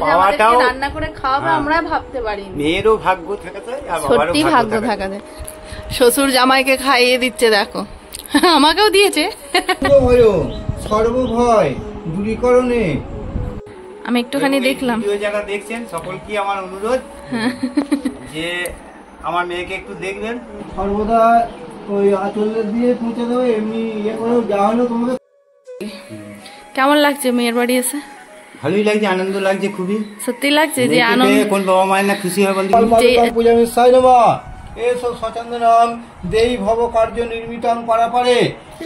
পাওয়াটাও রান্না করে খাওয়াবে আমরা ভাবতে পারি। মেয়েরও ভাগ্য থাকা চাই, সত্যি ভাগ্য থাকা চাই। শ্বশুর জামাইকে খাইয়ে দিচ্ছে দেখো, আমাকেও দিয়েছে। সর্বভয় দূরীকরণে আমি একটুখানি দেখলাম। যারা দেখছেন সকলকে আমার অনুরোধ যে আমার মেয়েকে একটু দেখবেন, সর্বদা ওই আঁচল দিয়ে পৌঁছে দেবো, এমনি ইয়ে করে যা হলো তোমাকে। কেমন লাগছে মেয়ের বাড়ি এসে? ভালোই লাগছে, আনন্দ লাগছে, খুবই সত্যি লাগছে যে আনন্দ। কোন বাবা মায়ের না খুশি হয় বলতে।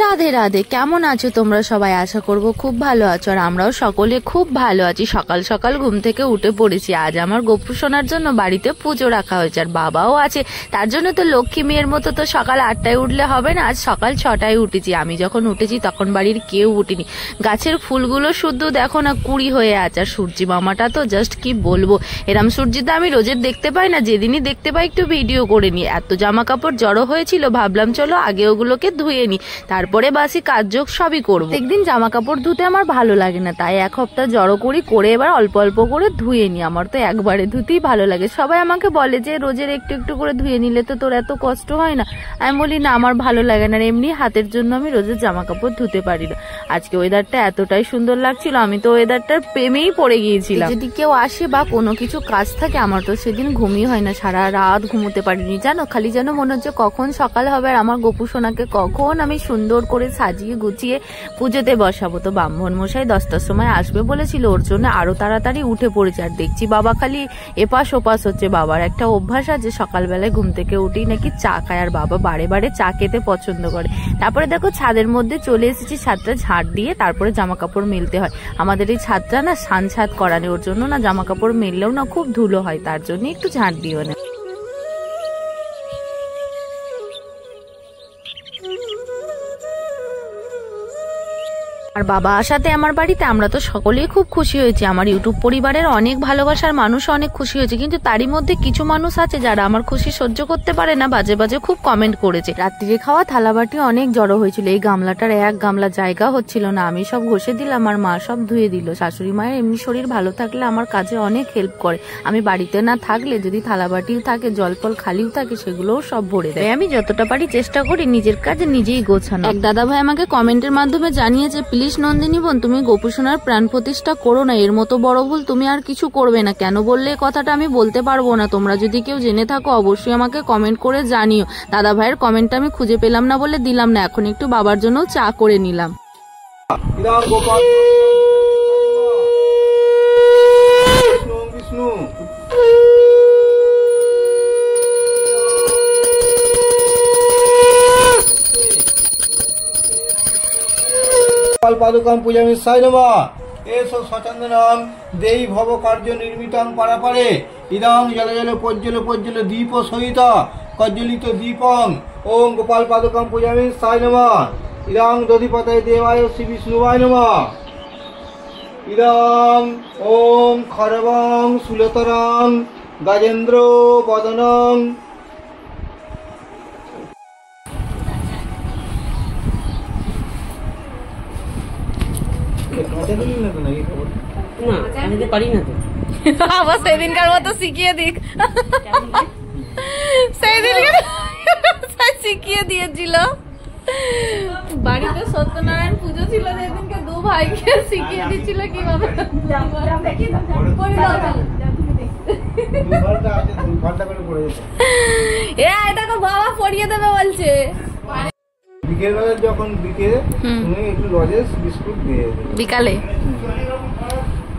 রাধে রাধে, কেমন আছো তোমরা সবাই? আশা করবো খুব ভালো আছো, আর আমরাও সকলে খুব ভালো আছি। সকাল সকাল ঘুম থেকে উঠে পড়েছি। আজ আমার গপু সোনার জন্য বাড়িতে পুজো রাখা হয়েছে, আর বাবাও আছে, তার জন্য তো লক্ষ্মী মেয়ের মতো তো সকাল 8টায় উঠলে হবে না। আজ সকাল 6টায় উঠেছি। আমি যখন উঠেছি তখন বাড়ির কেউ উঠেনি। গাছের ফুলগুলো শুধু দেখো না কুড়ি হয়ে আছে, আর সূর্যি মামাটা তো জাস্ট কি বলবো, এরম সূর্যিটা আমি রোজের দেখতে পাই না, যেদিনই দেখতে পাই একটু ভিডিও করে নি। এত জামা কাপড় জড়ো হয়েছিল, ভাবলাম চলো আগে ওগুলোকে ধুয়ে নি, তারপরে বাসি কাজযোগ সবই করবো। একদিন জামা কাপড় ধুতে আমার ভালো লাগে না, তাই এক সপ্তাহ জড়ো করে এবার অল্প অল্প করে ধুয়ে নি। আমার তো একবারে ধুতেই ভালো লাগে। সবাই আমাকে বলে যে রোজের একটু একটু করে ধুয়ে নিলে তো তোর এত কষ্ট হয় না। আমি বলি না, আমার ভালো লাগে না, এমনি হাতের জন্য আমি রোজের জামা কাপড় ধুতে পারি না। আজকে ওয়েদারটা এতটাই সুন্দর লাগছিল, আমি তো ওয়েদারটার প্রেমেই পড়ে গিয়েছিলাম। যদি কেউ আসে বা কোনো কিছু কাজ থাকে, আমার তো সেদিন ঘুমই হয় না, সারা রাত ঘুমোতে পারিনি জানো। খালি যেন মনে হচ্ছে কখন সকাল হবে, আর আমার গপু সোনাকে কখন আমি সুন্দর করে সাজিয়ে গুছিয়ে পুজোতে বসাবো। তো ব্রাহ্মণ মশাই 10টার সময় আসবে বলেছিল, ওর জন্য আরো তাড়াতাড়ি উঠে পড়েছে। আর দেখছি বাবা খালি এপাশ ওপাশ হচ্ছে। বাবার একটা অভ্যাস আছে, সকালবেলায় ঘুম থেকে উঠেই নাকি চা খায়, আর বাবা বারে বারে চা খেতে পছন্দ করে। তারপরে দেখো ছাদের মধ্যে চলে এসেছি, ছাদটা ঝাড় দিয়ে তারপরে জামা কাপড় মেলতে হয়। আমাদের এই ছাদটা না সান ছাদ করা নেই, ওর জন্য না জামা কাপড় মেললেও না খুব ধুলো হয়, তার জন্য একটু ঝাড় দিও না। আর বাবা আসাতে আমার বাড়িতে আমরা তো সকলেই খুব খুশি হয়েছি। আমার ইউটিউব পরিবারের অনেক ভালোবাসার মানুষ অনেক খুশি হয়েছে, কিন্তু তারই মধ্যে কিছু মানুষ আছে যারা আমার খুশি সহ্য করতে পারে না, বাজে বাজে খুব কমেন্ট করেছে। রাত্রিরে খাওয়া থালাবাটি অনেক জড়ো হয়েছিল, এই গামলাটার এক গামলা জায়গা হচ্ছিল না, আমি সব ঘষে দিলাম আর মা সব ধুয়ে দিল। শাশুড়ি মায়ের এমনি শরীর ভালো থাকলে আমার কাজে অনেক হেল্প করে। আমি বাড়িতে না থাকলে যদি থালাবাটিও থাকে, জল ফল খালিও থাকে, সেগুলোও সব ভরে দেয়। আমি যতটা পারি চেষ্টা করি নিজের কাজ নিজেই গোছানো। এক দাদা ভাই আমাকে কমেন্টের মাধ্যমে জানিয়েছে, প্লিজ নন্দিনী বোন, তুমি গপু সোনার প্রাণ প্রতিষ্ঠা করো না, এর মতো বড় ভুল তুমি আর কিছু করবে না। কেন বললে কথাটা আমি বলতে পারবো না, তোমরা যদি কেউ জেনে থাকো অবশ্যই আমাকে কমেন্ট করে জানিও। দাদা ভাইয়ের কমেন্টটা আমি খুঁজে পেলাম না বলে দিলাম না। এখন একটু বাবার জন্য চা করে নিলাম। পাদুকাম পূজামি সাই নমঃ। এসো সচন্দনম দেই ভব কার্য নির্মিতং পারাপারে। ইদং জল জল পজ্জল পজ্জল দীপ সহিত কজ্জলিত দীপং। ওম গোপাল পাদুকাম পূজামি সাই নমঃ। ইদং দধিপতয়ে দেবায় শ্রী বিষ্ণুবায় নমঃ। ইদং ওম খরবং সুলতরং গজেন্দ্র বদনং। আবার সেদিনকার মতো শিখিয়ে দিক, শিখিয়ে দিয়েছিল। বাড়িতে সত্যনারায়ণ পুজো ছিল সেদিনকে, দু ভাইকে শিখিয়ে দিচ্ছিল কিভাবে। এটাকে বাবা পড়িয়ে দেবে বলছে। বিকেলবেলা যখন তুমি একটু লজেন্স বিস্কুট দিয়ে দেবে বিকালে।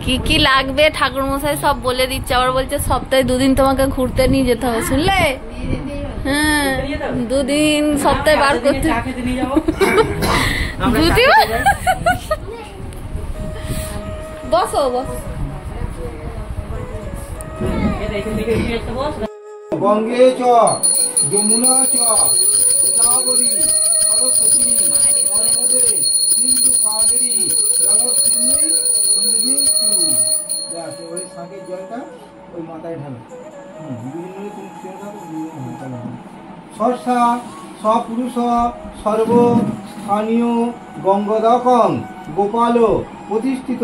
কি কি লাগবে ঠাকুর মশাই সব বলে দিচ্ছে, আবার বলছে সপ্তাহে 2 দিন তোমাকে ঘুরতে নিয়ে যেতে হবে, শুনলে? হ্যাঁ, 2 দিন সপ্তাহে বার করতে। বসো বস। গঙ্গে চ যমুনা চ গোদাবরী সরস্বতী নর্মদে সিন্ধু কাবেরী জলস্বিনী সন্নিধি কুরু। ওই শাঁখের জলটা ওই মাথায় ঢালো। সর্ষা সপুরুষ সর্বস্থানীয় গঙ্গদকং গোপাল প্রতিষ্ঠিত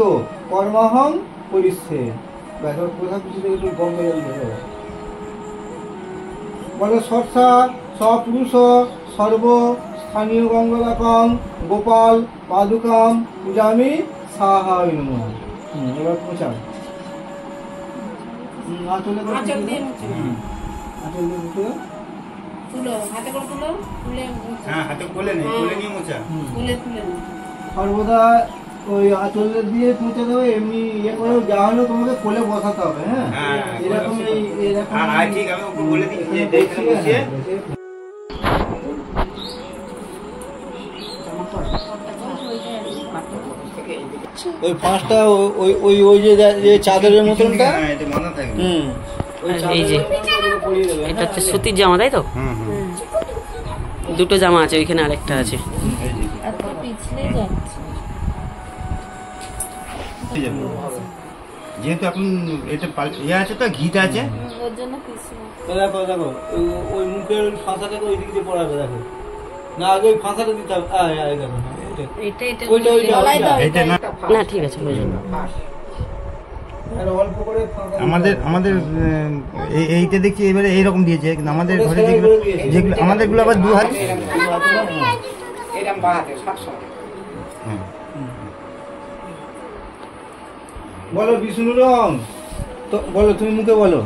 কর্মহং পরিচ্ছে। কোথা কিছু থেকে একটু গঙ্গা জল দেবে বলে সর্ষা সপুরুষ সর্ব স্থানীয় গঙ্গলাকং গোপাল পাদুকাম পূজামি সাহা নমঃ। এবার পৌঁছাও আঁচলে আঁচল দিয়ে মুছে সর্বদা ওই আঁচল দিয়ে মুছে দেবো। এমনি ইয়ে করে যা হলো তোমাকে কোলে বসাতে হবে। হ্যাঁ এরকম ওই পাঁচটা ওই ওই যে চাদরের মতনটা এই যে এটা হচ্ছে সুতির জামা, তাই তো? দুটো জামা আছে, ওইখানে আরেকটা আছে। যেহেতু এখন এটা ইয়ে আছে তো ঘিটা আছে, দেখো দেখো ওই মুখের ফাঁসাটাকে ওই দিক দিয়ে পড়াবে। দেখো না আগে ওই ফাঁসাটা দিতে হবে। দেখো না ঠিক আছে, আমাদের আমাদের এইটা দেখছি এবারে এইরকম দিয়েছে, কিন্তু আমাদের ঘরে যেগুলো আমাদেরগুলো আবার দু হাত। বলো বিষ্ণু রং তো বলো, তুমি মুখে বলো।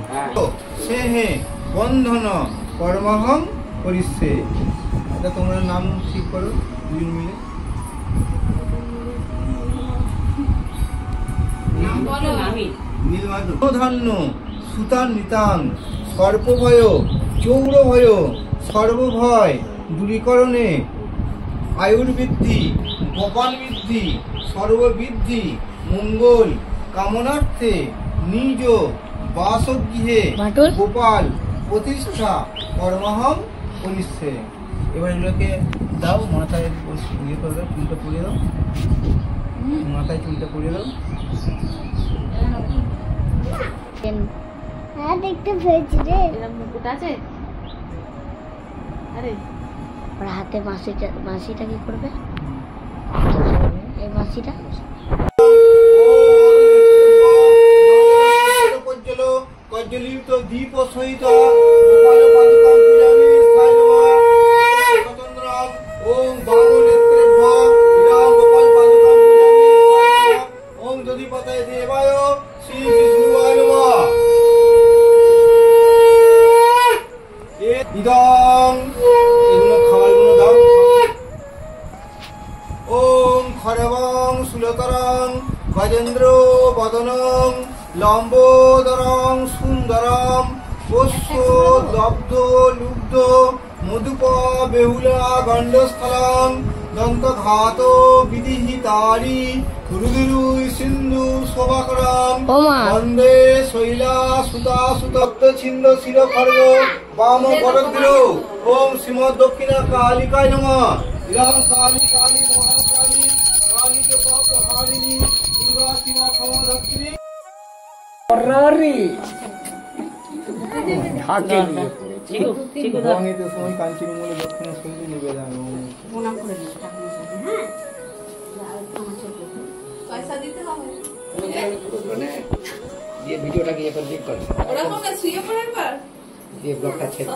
সে হে বন্ধন কর্মহং করিচ্ছে। এটা তোমরা নাম ঠিক করো দুজন মিলে। ধান্য সুতান নিতাং সর্পভয় চৌরভয় সর্বভয় দূরীকরণে আয়ুর্বৃদ্ধি গোপাল বৃদ্ধি সর্ববৃদ্ধি মঙ্গল কামনার্থে নিজ বাসগৃহে গোপাল প্রতিষ্ঠা কর্মহং করিচ্ছে। এবার এগুলোকে দাও, মাথায় ইয়ে করবে, চুলটা পরিয়ে দাও, মাথায় চুলটা পরিয়ে দাও। হ্যাঁ দেখতে পেয়েছি রে। এরকম মুকুট আছে। আরে ওর হাতে বাঁশিটা কি করবে? এই বাঁশিটা কজ্জলিত দীপ সহিত ওম বামনেত্রেভ্য গোপাল পাদুকাম ওম দধিপতয়ে দেবায় শ্রী বিষ্ণুয়ায় নমঃ। ইদং এগুলো খাবারগুলো দাও। ওম খরবং সুলতরং গজেন্দ্র বদনং লম্বোদরং সুন্দরম পোষ্য লব্ধ লুব্ধ মধুপ বেহুলা গণ্ডস্থলং দন্তঘাত বিধিহিতারি রুদিরুই সিন্ধু শোভাকরং বন্দে শৈলা সুতা সুতপ্ত ছিন্দ শির খর্গ বাম বরদ্র। ওম শ্রীমদ দক্ষিণা কালিকায় নমঃ। ইদং কালী কালী মহাকালী কালীকে পাপ হারিণী দুর্গা শিবা ক্ষমাধাত্রী। সময় কাঞ্চন মূলে দক্ষিণা সন্ধি নিবেদন। ভিডিওটাকে এবার ক্লিক করে দিয়ে ব্লগটা ছেড়ে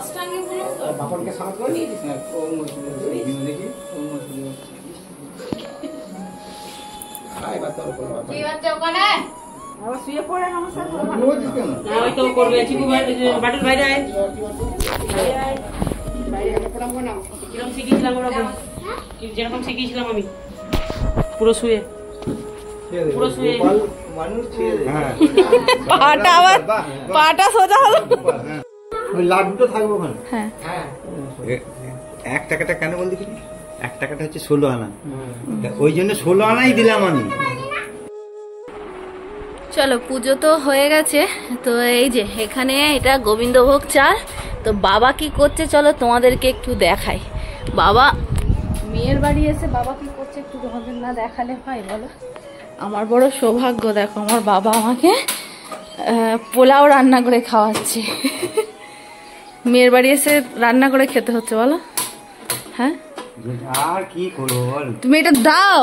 বাপনকে সামনে করে নিয়েছিস না? দেখি যেরকম শিখিয়েছিলাম আমি, পুরো শুয়ে পাটা সোজা হলো। লাড্ডুটা থাকবো ওখানে। হ্যাঁ 1 টাকাটা কেন বল দেখি? 1 টাকাটা হচ্ছে 16 আনা, ওই জন্য 16 আনাই দিলাম আমি। চলো পুজো তো হয়ে গেছে, তো এই যে এখানে এটা গোবিন্দভোগ চাল। তো বাবা কি করছে চলো তোমাদেরকে একটু দেখাই। বাবা মেয়ের বাড়ি এসে বাবা কি করছে একটু তোমাদের না দেখালে হয় বলো? আমার বড় সৌভাগ্য, দেখো আমার বাবা আমাকে পোলাও রান্না করে খাওয়াচ্ছে। মেয়ের বাড়ি এসে রান্না করে খেতে হচ্ছে বলো? হ্যাঁ আর কি করবো বল, তুমি এটা দাও।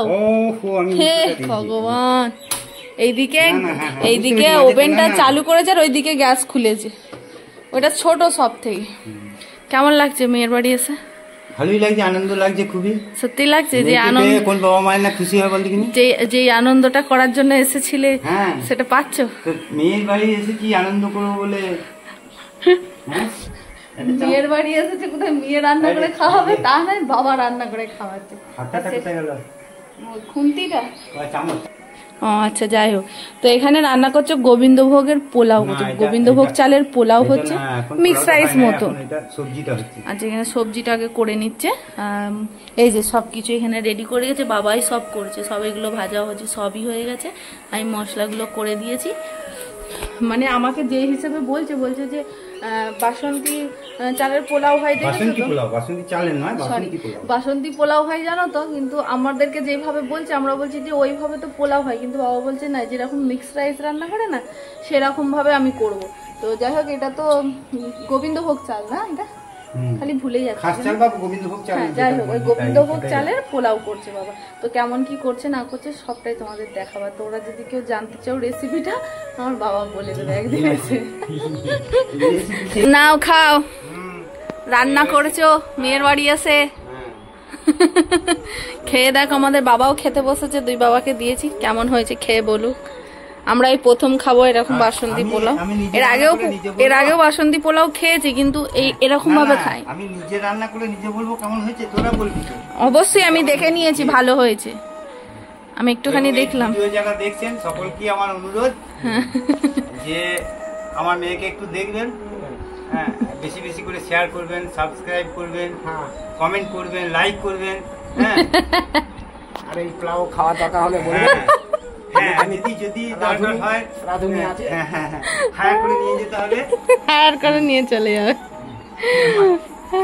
হে ভগবান, এইদিকে ওভেনটা চালু করেছে আর ওইদিকে গ্যাস খুলেছে, ওটা ছোট সব থেকে। কেমন লাগছে মেয়ের বাড়ি এসে? ভালোই লাগছে, আনন্দ লাগছে খুবই। সত্যি লাগছে যে আনন্দ, কোন বাবা মায়ের না খুশি হয় বলতে কিনি, যে আনন্দটা করার জন্য এসেছিলে সেটা পাচ্ছ? মেয়ের বাড়ি এসে কি আনন্দ করবো বলে, মেয়ের বাড়ি এসেছে, কোথায় মেয়ে রান্না করে খাওয়াবে তা নয়, বাবা রান্না করে খাওয়াচ্ছে। খুন্তিটা ও আচ্ছা, যাই হোক। তো এখানে রান্না করছে গোবিন্দভোগের পোলাও হচ্ছে, গোবিন্দভোগ চালের পোলাও হচ্ছে, মিক্স রাইস মতো। আচ্ছা, এখানে সবজিটাকে করে নিচ্ছে। এই যে সবকিছু এখানে রেডি করে গেছে, বাবাই সব করছে, সব এগুলো ভাজা হচ্ছে, সবই হয়ে গেছে। আমি মশলাগুলো করে দিয়েছি। মানে আমাকে যে হিসেবে বলছে যে বাসন্তী চালের পোলাও হয়, বাসন্তী পোলাও হয় জানো তো, কিন্তু আমাদেরকে যেভাবে বলছে আমরা বলছি যে ওইভাবে তো পোলাও হয়, কিন্তু বাবা বলছে না, যেরকম মিক্স রাইস রান্না করে না সেরকম ভাবে আমি করব। তো যাই হোক, এটা তো গোবিন্দভোগ চাল না, এটা খালি ভুলে যাচ্ছে। যাই হোক, ওই গোবিন্দভোগ চালের পোলাও করছে বাবা। তো কেমন কি করছে না করছে সবটাই তোমাদের দেখাবো। তোমরা যদি কেউ জানতে চাও রেসিপিটা, আমার বাবা বলে দেবে একদিন এসে। নাও খাও, রান্না করেছো মেয়ের বাড়ি এসে, খেয়ে দেখো। আমাদের বাবাও খেতে বসেছে, দুই বাবাকে দিয়েছি, কেমন হয়েছে খেয়ে বলুক। আমরা এই প্রথম খাবো এরকম বাসন্তী পোলাও। এর আগেও বাসন্তী পোলাও খেয়েছি, কিন্তু এরকম ভাবে খাই। আমি নিজে রান্না করে নিজে বলবো কেমন হয়েছে, তোরা বলবি। অবশ্যই আমি দেখে নিয়েছি, ভালো হয়েছে। আমি একটুখানি দেখলাম। যারা দেখছেন সকলকে আমার অনুরোধ যে আমার মেয়েকে একটু দেখবেন, হ্যাঁ, বেশি বেশি করে শেয়ার করবেন, সাবস্ক্রাইব করবেন, কমেন্ট করবেন, লাইক করবেন, হ্যাঁ। আর এই পোলাও খাওয়া দরকার হলে বলবেন, যদি দরকার হয় হায়ার করে নিয়ে যেতে হবে, হায়ার করে নিয়ে চলে যাবে।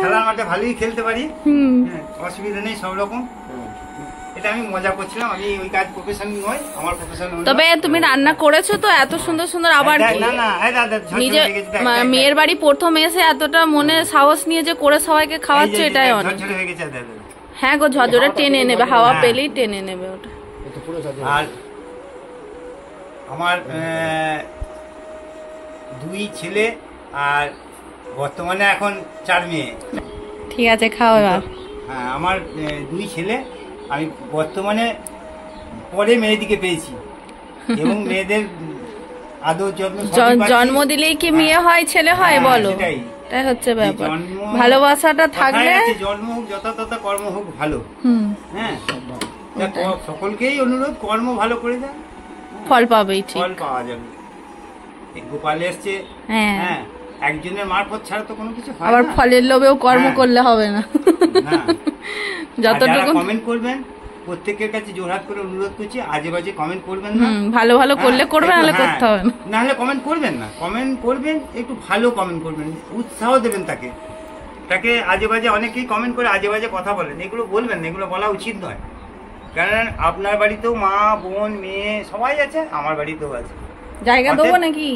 খেলার মাঠে ভালোই খেলতে পারি, অসুবিধা নেই সব রকম। এটা আমি মজা করছিলাম, আমি ওই কাজ প্রফেশন নয়, আমার প্রফেশন। তবে তুমি রান্না করেছো তো এত সুন্দর সুন্দর, আবার নিজে মেয়ের বাড়ি প্রথম এসে এতটা মনে সাহস নিয়ে যে করে সবাইকে খাওয়াচ্ছ, এটাই অনেক। হ্যাঁ গো, ঝরঝরে টেনে নেবে, হাওয়া পেলেই টেনে নেবে ওটা। আর আমার 2 ছেলে আর বর্তমানে এখন 4 মেয়ে। ঠিক আছে, খাও এবার। হ্যাঁ, আমার 2 ছেলে, আমি বর্তমানে পরে মেয়েদিকে পেয়েছি, এবং মেয়েদের আদর যত্ন জন্ম দিলেই কি মেয়ে হয় ছেলে হয় বলো, এটাই হচ্ছে ব্যাপার। ভালোবাসাটা থাকলে জন্ম হোক, যথাযথ কর্ম হোক ভালো। হ্যাঁ, সকলকেই অনুরোধ, কর্ম ভালো করে দেন, ফল পাবেই, ফল পাওয়া যাবে। গোপাল এসছে, হ্যাঁ, একজনের মারফত ছাড়া তো কোনো কিছু হয় না। আবার ফলের লোভেও কর্ম করলে হবে না। যতটুকু কমেন্ট করবেন, প্রত্যেকের কাছে জোরহাত করে অনুরোধ করছি, আজে বাজে কমেন্ট করবেন না। ভালো ভালো করলে করবেন, নাহলে করতে হবে না। নাহলে কমেন্ট করবেন না, কমেন্ট করবেন, একটু ভালো কমেন্ট করবেন, উৎসাহ দেবেন তাকে। আজে বাজে অনেকেই কমেন্ট করে আজে বাজে কথা বলেন, এগুলো বলবেন না, এগুলো বলা উচিত নয়। কারণ আপনার বাড়িতেও মা, বোন, মেয়ে সবাই আছে, আমার বাড়িতেও আছে, জায়গা দেবো নাকি?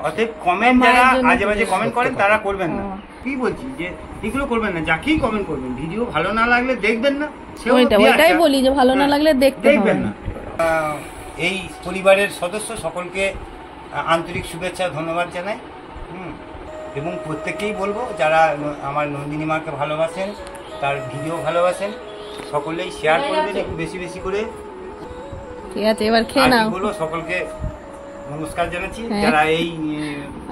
অতএব কমেন্ট যারা আজে বাজে কমেন্ট করেন তারা করবেন না। কি বলছি যে এগুলো করবেন না, যাকেই কমেন্ট করবেন, ভিডিও ভালো না লাগলে দেখবেন না, ওইটাই বলি যে ভালো না লাগলে দেখবেন না। এই পরিবারের সদস্য সকলকে আন্তরিক শুভেচ্ছা, ধন্যবাদ জানাই। এবং প্রত্যেককেই বলবো যারা আমার নন্দিনী মাকে ভালোবাসেন, তার ভিডিও ভালোবাসেন, সকলেই শেয়ার করবেন একটু বেশি বেশি করে। ঠিক আছে, এবার খেয়ে নাও। বলবো সকলকে নমস্কার জানাচ্ছি, যারা এই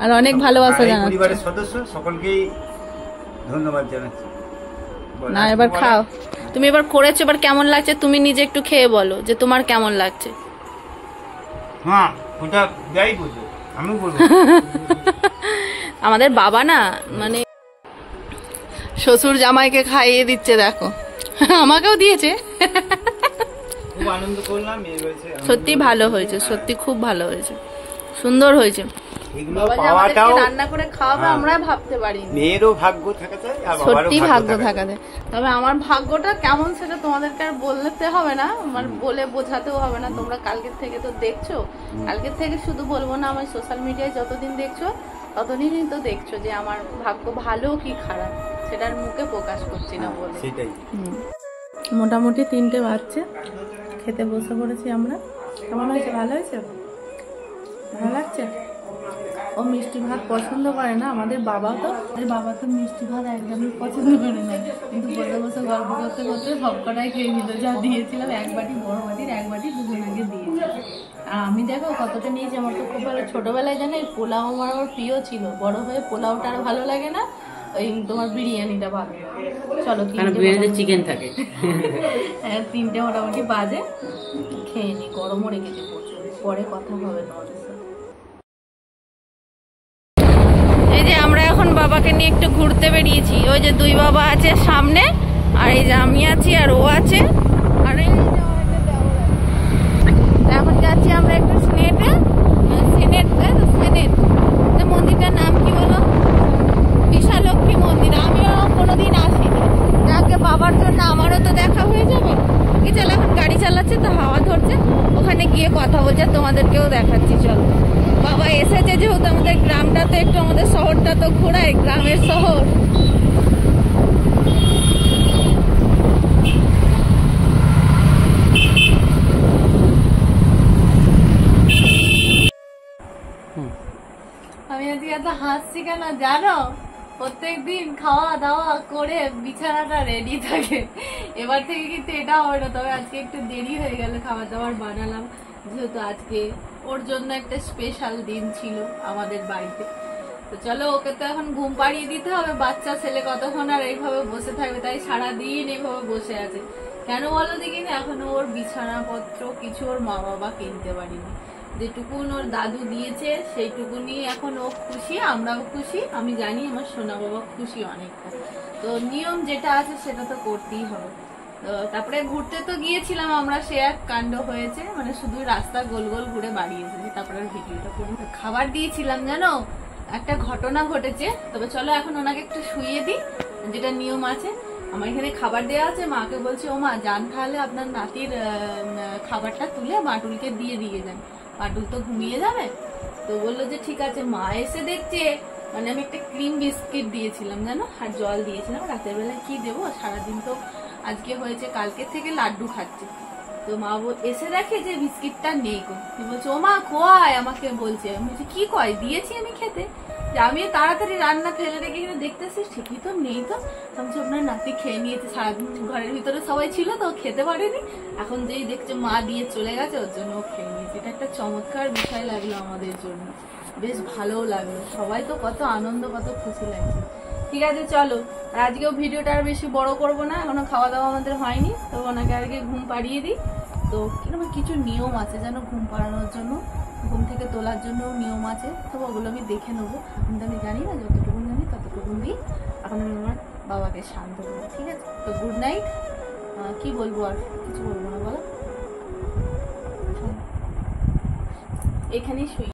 আর অনেক ভালোবাসা জানাচ্ছি পরিবারের সদস্য সকলকেই ধন্যবাদ জানাচ্ছি। না, এবার খাও। তুমি এবার করেছো, এবার কেমন লাগছে তুমি নিজে একটু খেয়ে বলো যে তোমার কেমন লাগছে। হ্যাঁ, ওটা যাই বলবো, আমি বলবো। আমাদের বাবা না, মানে শ্বশুর জামাইকে খাইয়ে দিচ্ছে, দেখো আমাকেও দিয়েছে। খুব আনন্দ করলাম, সত্যি ভালো হয়েছে, সত্যি খুব ভালো হয়েছে, সুন্দর হয়েছে। রান্না করে খাওয়াবে আমরা ভাবতে পারিনি। মেয়েরও ভাগ্য থাকা চাই, সত্যি ভাগ্য থাকা চাই। তবে আমার ভাগ্যটা কেমন সেটা তোমাদেরকে আর বলতে হবে না, আমার বলে বোঝাতেও হবে না। তোমরা কালকের থেকে তো দেখছো, কালকের থেকে শুধু বলবো না, আমার সোশ্যাল মিডিয়ায় যতদিন দেখছো ততদিনই তো দেখছো যে আমার ভাগ্য ভালো কি খারাপ, সেটার মুখে প্রকাশ করছি না বলে। সেটাই। মোটামুটি 3টে বাজছে, খেতে বসে পড়েছি আমরা। কেমন হয়েছে? ভালো হয়েছে? ভালো লাগছে? ও মিষ্টি ভাত পছন্দ করে না, আমাদের বাবা তো মিষ্টি ভাত একদমই পছন্দ করে না, কিন্তু বসে বসে গল্প করতে করতে সবকটাই খেয়ে নিল। যা দিয়েছিলাম এক বাটি, বড় বাটির এক বাটি দুজনকে দিয়েছি। আর আমি দেখো কতটা নিয়েছি, আমার তো খুব ভালো। ছোটবেলায় জানো এই পোলাও আমার প্রিয় ছিল, বড় হয়ে পোলাওটা আর ভালো লাগে না, ওই তোমার বিরিয়ানিটা ভালো। চলো চিকেন থাকে। হ্যাঁ, 3টে মোটামুটি বাজে, খেয়ে নি। গরমও রেখেছে প্রচুর, পরে কথা হবে তোমাদের সাথে। এই যে আমরা এখন বাবাকে নিয়ে একটু ঘুরতে বেরিয়েছি। ওই যে 2 বাবা আছে সামনে, আর এই যে আমি আছি আর ও আছে, আর এই যে এখন যাচ্ছি আমরা একটু সিনেটে। মন্দিরটার নাম কি বলো? বিশালক্ষী মন্দির। আমিও কোনোদিন আসিনি, যাকে বাবার জন্য আমারও তো দেখা হয়ে যাবে। কি চল, এখন গাড়ি চালাচ্ছে তো হাওয়া ধরছে, ওখানে গিয়ে কথা বলছে, তোমাদেরকেও দেখাচ্ছি। চলো, বাবা এসেছে যেহেতু আমাদের গ্রামটা তো একটু, আমাদের শহরটা তো ঘোরায়, গ্রামের শহর। আমি আজকে এত হাসছি কেন জানো? প্রত্যেকদিন খাওয়া দাওয়া করে বিছানাটা রেডি থাকে, এবার থেকে কিন্তু এটা হয় না। তবে আজকে একটু দেরি হয়ে গেল, খাবার দাবার বানালাম যেহেতু আজকে ওর জন্য একটা স্পেশাল দিন ছিল আমাদের বাড়িতে। তো চলো, ওকে তো এখন ঘুম পাড়িয়ে দিতে হবে। বাচ্চা ছেলে কতক্ষণ আর এইভাবে বসে থাকবে, তাই সারাদিন এইভাবে বসে আছে। কেন বলো দেখি না, এখনো ওর বিছানাপত্র কিছু ওর মা বাবা কিনতে পারিনি। যেটুকুন ওর দাদু দিয়েছে সেইটুকুনি এখন ও খুশি, আমরাও খুশি। আমি জানি আমার সোনা বাবা খুশি অনেকটা। তো নিয়ম যেটা আছে সেটা তো করতেই হবে। তো তারপরে ঘুরতে তো গিয়েছিলাম আমরা, সে এক কাণ্ড হয়েছে, মানে শুধু রাস্তা গোল গোল ঘুরে বাড়ি এসেছি। তারপরে ভিডিওটা করি, খাবার দিয়েছিলাম জানো, একটা ঘটনা ঘটেছে। তবে চলো এখন ওনাকে একটু শুইয়ে দিই, যেটা নিয়ম আছে। আমার এখানে খাবার দেওয়া আছে, মাকে বলছি ও মা যান, তাহলে আপনার নাতির খাবারটা তুলে বাটুলকে দিয়ে যান, বাটুল তো ঘুমিয়ে যাবে। তো বললো যে ঠিক আছে। মা এসে দেখছে, মানে আমি একটা ক্রিম বিস্কিট দিয়েছিলাম জানো, আর জল দিয়েছিলাম। রাতের বেলায় কি দেবো, সারাদিন তো আজকে হয়েছে, কালকে থেকে লাড্ডু খাচ্ছে। তো মা এসে দেখে যে বিস্কিটটা নেই গো। বলছে ও মা খোয়ায়, আমাকে বলছে। আমি বলছি কি কয়, দিয়েছি আমি খেতে। আমি তাড়াতাড়ি রান্না ফেলে রেখে এখানে দেখতেছি ঠিকই তো নেই। তো আমি আপনার নাতি খেয়ে নিয়েছে, সারাদিন ঘরের ভিতরে সবাই ছিল তো খেতে পারেনি। এখন যেই দেখছে মা দিয়ে চলে গেছে, ওর জন্য ও খেয়ে নিয়েছে। এটা একটা চমৎকার বিষয় লাগলো আমাদের জন্য, বেশ ভালোও লাগলো। সবাই তো কত আনন্দ, কত খুশি লাগছে। ঠিক আছে চলো, আর আজকেও ভিডিওটা আর বেশি বড় করব না, এখনো খাওয়া দাওয়া আমাদের হয়নি। তো ওনাকে আগে ঘুম পাড়িয়ে দিই। তো কিরকম কিছু নিয়ম আছে যেন ঘুম পাড়ানোর জন্য, ঘুম থেকে তোলার জন্য নিয়ম আছে। তো ওগুলো আমি দেখে নেবো, এখন তো আমি জানি না, যতটুকু জানি ততটুকু দিই। এখন আমি আমার বাবাকে শান্ত করবো, ঠিক আছে? তো গুড নাইট। কি বলবো, আর কিছু বলবো না, বলো। এখানেই শুই।